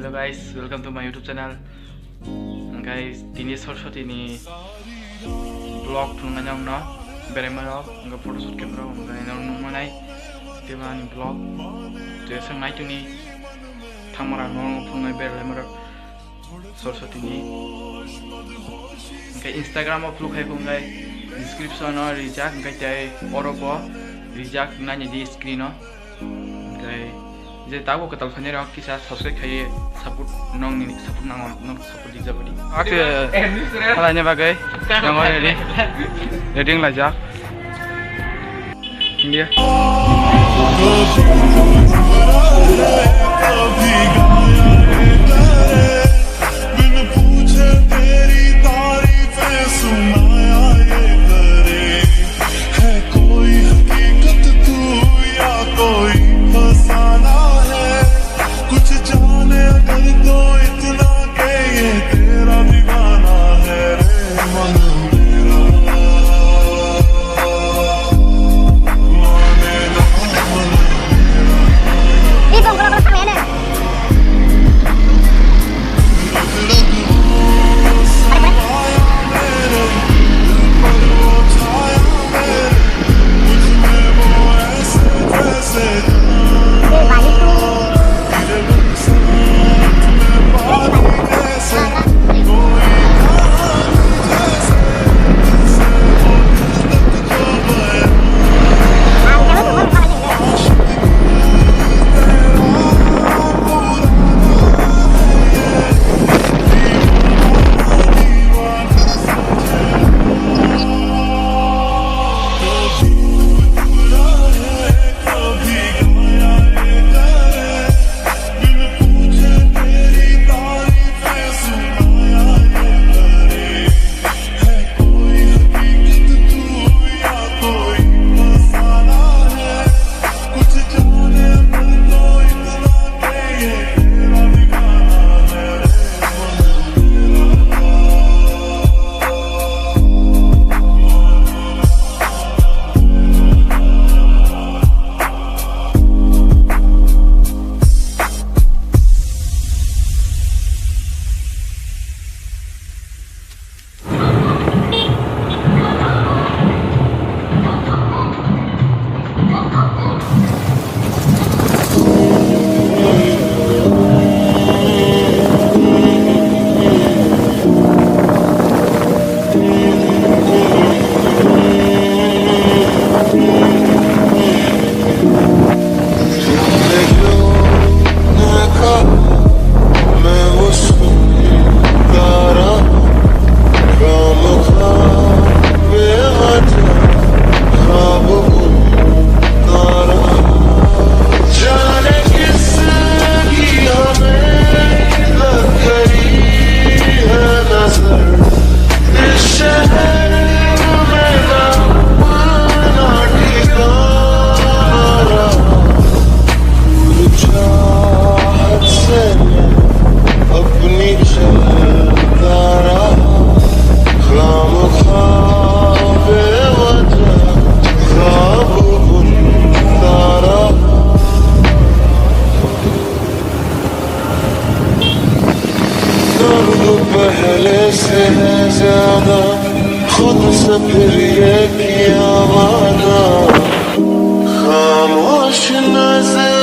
Hello guys, welcome to my YouTube channel. Guys, ini Saraswati ni vlog thunga nyam na berema rok nga photoshoot camera nga nang manai teman vlog te sang nai tuni thamara nong phungai berema rok Saraswati ni nga Instagram upload khai pungai description or rijak nga tai orobo rijak nanya di screen no guys जे ताको कतल फने रक किसा subscribe खाए support नङ नि support नङ नङ support दिजा बडी आके हला ने बागै नङ रेडी रेडिङ ला जा इंडिया पहले से है ज्यादा खुद से फिर ये किया वादा खामोश नजर